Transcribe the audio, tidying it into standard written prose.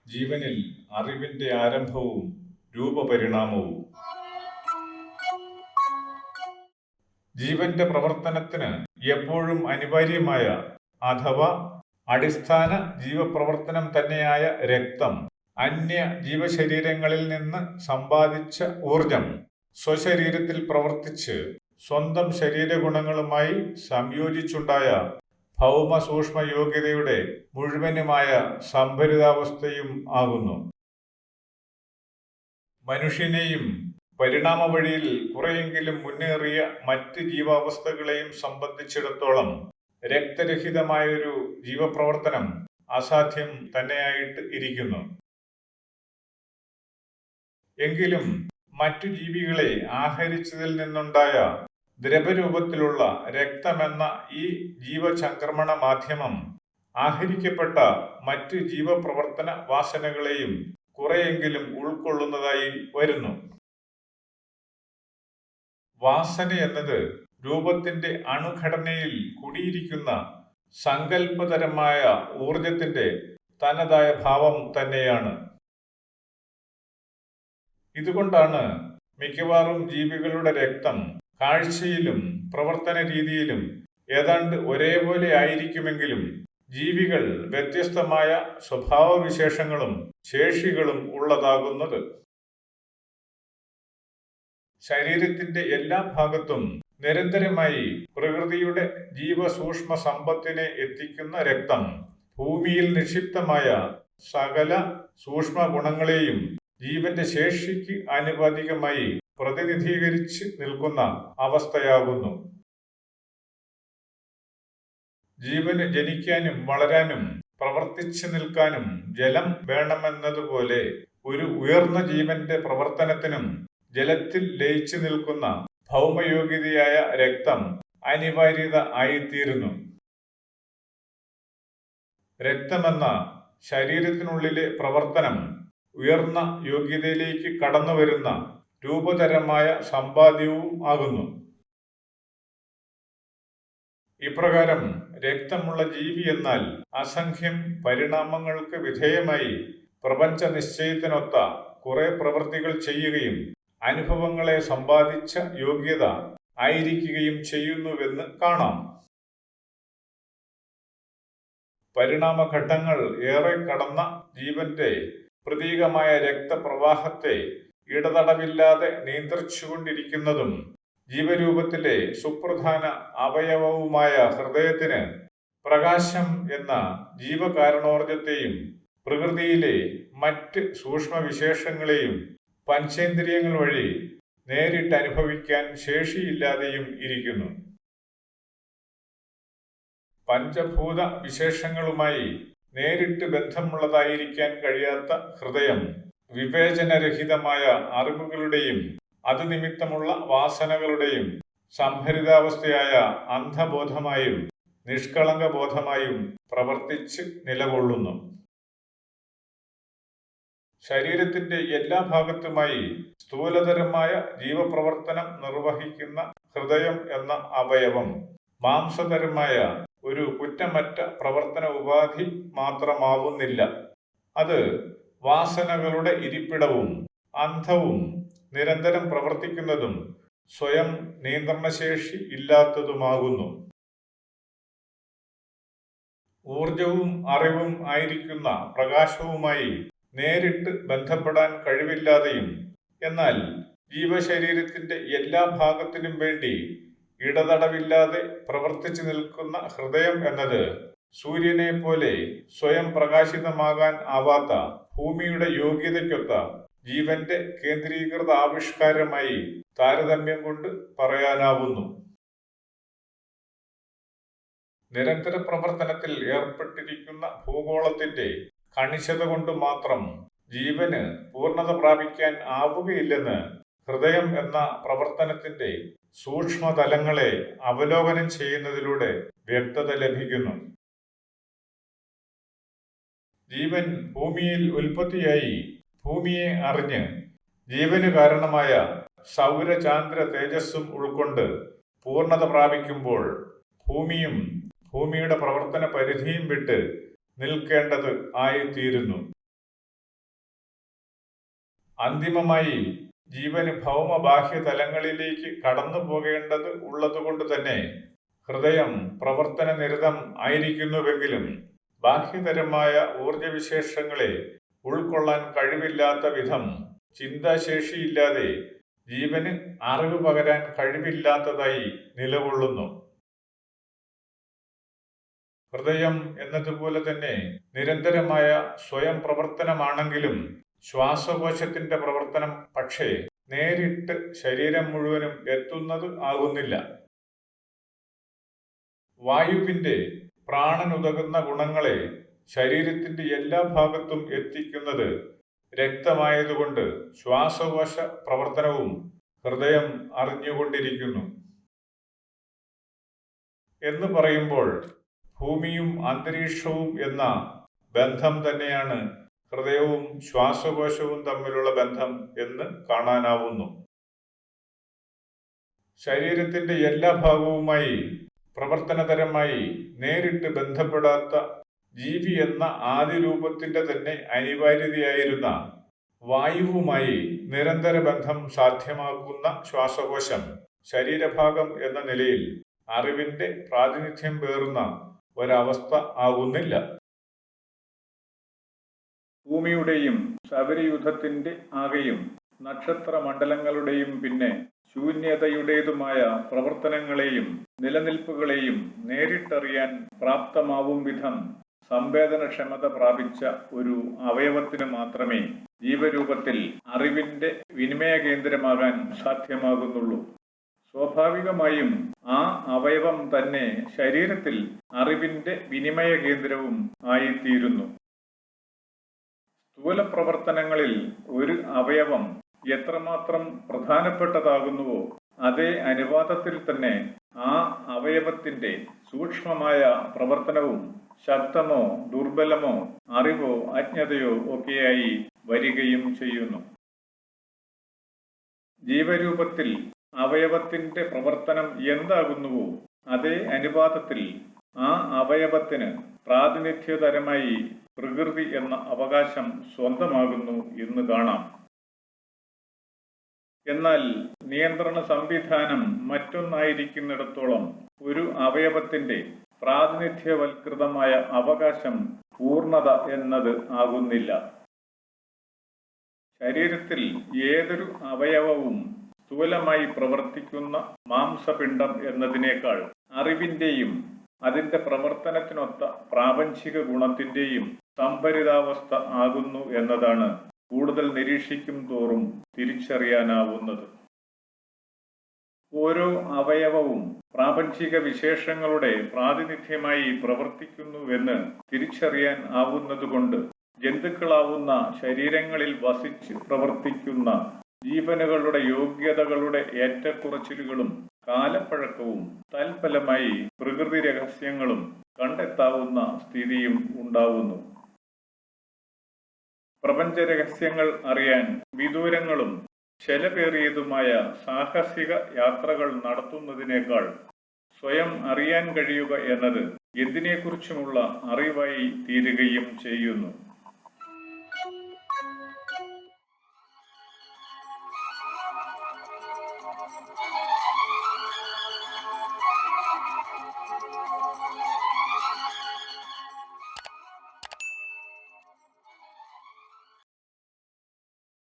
ജീവനിൽ അറിവിന്റെ ആരംഭവും രൂപപരിണാമവും. ജീവന്റെ പ്രവർത്തനത്തിന് എപ്പോഴും അനിവാര്യമായ അഥവാ അടിസ്ഥാന ജീവപ്രവർത്തനം തന്നെയായ രക്തം അന്യ ജീവശരീരങ്ങളിൽ നിന്ന് സമ്പാദിച്ച ഊർജം സ്വശരീരത്തിൽ പ്രവർത്തിച്ച് സ്വന്തം ശരീരഗുണങ്ങളുമായി സംയോജിച്ചുണ്ടായ ഭൗമ സൂക്ഷ്മ യോഗ്യതയുടെ മുഴുവനുമായ സംഭരിതാവസ്ഥയും ആകുന്നു. മനുഷ്യനെയും പരിണാമ വഴിയിൽ കുറെയെങ്കിലും മുന്നേറിയ മറ്റ് ജീവാവസ്ഥകളെയും സംബന്ധിച്ചിടത്തോളം രക്തരഹിതമായൊരു ജീവപ്രവർത്തനം അസാധ്യം തന്നെയായിട്ട് ഇരിക്കുന്നു. എങ്കിലും മറ്റു ജീവികളെ ആഹരിച്ചതിൽ നിന്നുണ്ടായ ദ്രവരൂപത്തിലുള്ള രക്തമെന്ന ഈ ജീവചംക്രമണ മാധ്യമം ആഹരിക്കപ്പെട്ട മറ്റ് ജീവപ്രവർത്തന വാസനകളെയും കുറെയെങ്കിലും ഉൾക്കൊള്ളുന്നതായി വരുന്നു. വാസന എന്നത് രൂപത്തിന്റെ അണുഘടനയിൽ കുടിയിരിക്കുന്ന സങ്കല്പതരമായ ഊർജത്തിന്റെ തനതായ ഭാവം തന്നെയാണ്. ഇതുകൊണ്ടാണ് മിക്കവാറും ജീവികളുടെ രക്തം കാഴ്ചയിലും പ്രവർത്തന രീതിയിലും ഏതാണ്ട് ഒരേപോലെ ആയിരിക്കുമെങ്കിലും ജീവികൾ വ്യത്യസ്തമായ സ്വഭാവവിശേഷങ്ങളും ശേഷികളും ഉള്ളതാകുന്നത്. ശരീരത്തിന്റെ എല്ലാ ഭാഗത്തും നിരന്തരമായി പ്രകൃതിയുടെ ജീവസൂക്ഷ്മ സമ്പത്തിനെ എത്തിക്കുന്ന രക്തം ഭൂമിയിൽ നിക്ഷിപ്തമായ സകല സൂക്ഷ്മ ഗുണങ്ങളെയും ജീവന്റെ ശേഷിക്ക് ആനുപാതികമായി പ്രതിനിധീകരിച്ച് നിൽക്കുന്ന അവസ്ഥയാകുന്നു. ജീവന് ജനിക്കാനും വളരാനും പ്രവർത്തിച്ചു നിൽക്കാനും ജലം വേണമെന്നതുപോലെ ഒരു ഉയർന്ന ജീവന്റെ പ്രവർത്തനത്തിനും ജലത്തിൽ ലയിച്ചു നിൽക്കുന്ന ഭൗമയോഗ്യതയായ രക്തം അനിവാര്യത ആയിത്തീരുന്നു. രക്തമെന്ന ശരീരത്തിനുള്ളിലെ പ്രവർത്തനം ഉയർന്ന യോഗ്യതയിലേക്ക് കടന്നുവരുന്ന രൂപതരമായ സമ്പാദ്യവും ആകുന്നു. ഇപ്രകാരം രക്തമുള്ള ജീവി എന്നാൽ അസംഖ്യം പരിണാമങ്ങൾക്ക് വിധേയമായി പ്രപഞ്ച നിശ്ചയത്തിനൊത്ത കുറെ പ്രവൃത്തികൾ ചെയ്യുകയും അനുഭവങ്ങളെ സമ്പാദിച്ച യോഗ്യത ആയിരിക്കുകയും ചെയ്യുന്നുവെന്ന് കാണാം. പരിണാമഘട്ടങ്ങൾ ഏറെ കടന്ന ജീവന്റെ പ്രതീകമായ രക്തപ്രവാഹത്തെ ഇടതടവില്ലാതെ നിയന്ത്രിച്ചുകൊണ്ടിരിക്കുന്നതും ജീവരൂപത്തിലെ സുപ്രധാന അവയവവുമായ ഹൃദയത്തിന് പ്രകാശം എന്ന ജീവകാരണോർജത്തെയും പ്രകൃതിയിലെ മറ്റ് സൂക്ഷ്മവിശേഷങ്ങളെയും പഞ്ചേന്ദ്രിയങ്ങൾ വഴി നേരിട്ട് അനുഭവിക്കാൻ ശേഷിയില്ലാതെയും ഇരിക്കുന്നു. പഞ്ചഭൂത വിശേഷങ്ങളുമായി നേരിട്ട് ബന്ധമുള്ളതായിരിക്കാൻ കഴിയാത്ത ഹൃദയം വിവേചനരഹിതമായ അറിവുകളുടെയും അതുനിമിത്തമുള്ള വാസനകളുടെയും സംഭരിതാവസ്ഥയായ അന്ധബോധമായും നിഷ്കളങ്ക ബോധമായും പ്രവർത്തിച്ച് നിലകൊള്ളുന്നു. ശരീരത്തിന്റെ എല്ലാ ഭാഗത്തുമായി സ്ഥൂലതരമായ ജീവപ്രവർത്തനം നിർവഹിക്കുന്ന ഹൃദയം എന്ന അവയവം മാംസതരമായ ഒരു കുറ്റമറ്റ പ്രവർത്തന ഉപാധി മാത്രമാവുന്നില്ല. അത് വാസനകളുടെ ഇരിപ്പിടവും അന്ധവും നിരന്തരം പ്രവർത്തിക്കുന്നതും സ്വയം നിയന്ത്രണശേഷി ഇല്ലാത്തതുമാകുന്നു. ഊർജവും അറിവും ആയിരിക്കുന്ന പ്രകാശവുമായി നേരിട്ട് ബന്ധപ്പെടാൻ കഴിവില്ലാതെയും എന്നാൽ ജീവശരീരത്തിന്റെ എല്ലാ ഭാഗത്തിനും വേണ്ടി ഇടതടവില്ലാതെ പ്രവർത്തിച്ചു നിൽക്കുന്ന ഹൃദയം എന്നത് സൂര്യനെ പോലെ സ്വയം പ്രകാശിതമാകാൻ ആവാത്ത ഭൂമിയുടെ യോഗ്യതയ്ക്കൊത്ത ജീവന്റെ കേന്ദ്രീകൃത ആവിഷ്കാരമായി താരതമ്യം കൊണ്ട് പറയാനാവുന്നു. നിരന്തര പ്രവർത്തനത്തിൽ ഏർപ്പെട്ടിരിക്കുന്ന ഭൂഗോളത്തിന്റെ കണിശത കൊണ്ട് മാത്രം ജീവന് പൂർണ്ണത പ്രാപിക്കാൻ ആവുകയില്ലെന്ന് ഹൃദയം എന്ന പ്രവർത്തനത്തിന്റെ സൂക്ഷ്മതലങ്ങളെ അവലോകനം ചെയ്യുന്നതിലൂടെ വ്യക്തത ലഭിക്കുന്നു. ജീവൻ ഭൂമിയിൽ ഉൽപ്പത്തിയായി ഭൂമിയെ അറിഞ്ഞ് ജീവന് കാരണമായ സൗരചാന്ദ്ര തേജസ്സും ഉൾക്കൊണ്ട് പൂർണ്ണത പ്രാപിക്കുമ്പോൾ ഭൂമിയും ഭൂമിയുടെ പ്രവർത്തന പരിധിയും വിട്ട് നിൽക്കേണ്ടത് ആയിത്തീരുന്നു. അന്തിമമായി ജീവന് ഭൗമബാഹ്യ തലങ്ങളിലേക്ക് കടന്നു പോകേണ്ടത് ഉള്ളതുകൊണ്ട് തന്നെ ഹൃദയം പ്രവർത്തന നിരതം ആയിരിക്കുന്നുവെങ്കിലും ബാഹ്യതരമായ ഊർജവിശേഷങ്ങളെ ഉൾക്കൊള്ളാൻ കഴിവില്ലാത്ത വിധം ചിന്താശേഷിയില്ലാതെ ജീവന് അറിവ് പകരാൻ കഴിവില്ലാത്തതായി നിലകൊള്ളുന്നു. ഹൃദയം എന്നതുപോലെ തന്നെ നിരന്തരമായ സ്വയം പ്രവർത്തനമാണെങ്കിലും ശ്വാസകോശത്തിന്റെ പ്രവർത്തനം പക്ഷേ നേരിട്ട് ശരീരം മുഴുവനും എത്തുന്നത് ആകുന്നില്ല. വായുവിന്റെ പ്രാണനുതകുന്ന ഗുണങ്ങളെ ശരീരത്തിന്റെ എല്ലാ ഭാഗത്തും എത്തിക്കുന്നത് രക്തമായതുകൊണ്ട് ശ്വാസകോശ പ്രവർത്തനവും ഹൃദയം അറിഞ്ഞുകൊണ്ടിരിക്കുന്നു. എന്ന് പറയുമ്പോൾ ഭൂമിയും അന്തരീക്ഷവും എന്ന ബന്ധം തന്നെയാണ് ഹൃദയവും ശ്വാസകോശവും തമ്മിലുള്ള ബന്ധം എന്ന് കാണാനാവുന്നു. ശരീരത്തിന്റെ എല്ലാ ഭാഗവുമായി പ്രവർത്തനപരമായി നേരിട്ട് ബന്ധപ്പെടാത്ത ജീവി എന്ന ആദ്യ രൂപത്തിന്റെ തന്നെ അനിവാര്യതയായിരുന്ന വായുവുമായി നിരന്തര ബന്ധം സാധ്യമാക്കുന്ന ശ്വാസകോശം ശരീരഭാഗം എന്ന നിലയിൽ അറിവിന്റെ പ്രാതിനിധ്യം പേറുന്ന ഒരവസ്ഥ ആകുന്നില്ല. ഭൂമിയുടെയും ശബരിയുധത്തിന്റെ ആകെയും നക്ഷത്രമണ്ഡലങ്ങളുടെയും പിന്നെ ശൂന്യതയുടേതുമായ പ്രവർത്തനങ്ങളെയും നിലനിൽപ്പുകളെയും നേരിട്ടറിയാൻ പ്രാപ്തമാവും വിധം സംവേദനക്ഷമത പ്രാപിച്ച ഒരു അവയവത്തിന് മാത്രമേ ജീവരൂപത്തിൽ അറിവിന്റെ വിനിമയ കേന്ദ്രമാകാൻ സാധ്യമാകുന്നുള്ളൂ. സ്വാഭാവികമായും ആ അവയവം തന്നെ ശരീരത്തിൽ അറിവിന്റെ വിനിമയ കേന്ദ്രവും ആയിത്തീരുന്നു. സ്ഥൂല പ്രവർത്തനങ്ങളിൽ ഒരു അവയവം എത്രമാത്രം പ്രധാനപ്പെട്ടതാകുന്നുവോ അതേ അനുപാതത്തിൽ തന്നെ ആ അവയവത്തിന്റെ സൂക്ഷ്മമായ പ്രവർത്തനവും ശക്തമോ ദുർബലമോ അറിവോ അജ്ഞതയോ ഒക്കെയായി വരികയും ചെയ്യുന്നു. ജീവരൂപത്തിൽ അവയവത്തിന്റെ പ്രവർത്തനം എന്താകുന്നുവോ അതേ അനുപാതത്തിൽ ആ അവയവത്തിന് പ്രാതിനിധ്യതരമായി പ്രകൃതി എന്ന അവകാശം സ്വന്തമാകുന്നു എന്ന് കാണാം. എന്നാൽ നിയന്ത്രണ സംവിധാനം മറ്റൊന്നായിരിക്കുന്നിടത്തോളം ഒരു അവയവത്തിന്റെ പ്രാതിനിധ്യവൽകൃതമായ അവകാശം പൂർണ്ണത എന്നത് ആകുന്നില്ല. ശരീരത്തിൽ ഏതൊരു അവയവവും സ്ഥൂലമായി പ്രവർത്തിക്കുന്ന മാംസപിണ്ഡം എന്നതിനേക്കാൾ അറിവിന്റെയും അതിന്റെ പ്രവർത്തനത്തിനൊത്ത പ്രാപഞ്ചിക ഗുണത്തിന്റെയും സംഭരിതാവസ്ഥ ആകുന്നു എന്നതാണ് കൂടുതൽ നിരീക്ഷിക്കും തോറും തിരിച്ചറിയാനാവുന്നത്. ഓരോ അവയവവും പ്രാപഞ്ചിക വിശേഷങ്ങളുടെ പ്രാതിനിധ്യമായി പ്രവർത്തിക്കുന്നുവെന്ന് തിരിച്ചറിയാൻ ആവുന്നതുകൊണ്ട് ജന്തുക്കളാവുന്ന ശരീരങ്ങളിൽ വസിച്ച് പ്രവർത്തിക്കുന്ന ജീവനുകളുടെ യോഗ്യതകളുടെ ഏറ്റക്കുറച്ചിലുകളും കാലപ്പഴക്കവും തൽഫലമായി പ്രകൃതി രഹസ്യങ്ങളും കണ്ടെത്താവുന്ന സ്ഥിതിയും ഉണ്ടാവുന്നു. പ്രപഞ്ച രഹസ്യങ്ങൾ അറിയാൻ വിദൂരങ്ങളും ചെലവേറിയതുമായ സാഹസിക യാത്രകൾ നടത്തുന്നതിനേക്കാൾ സ്വയം അറിയാൻ കഴിയുക എന്നത് എന്തിനെക്കുറിച്ചുമുള്ള അറിവായി തീരുകയും ചെയ്യുന്നു.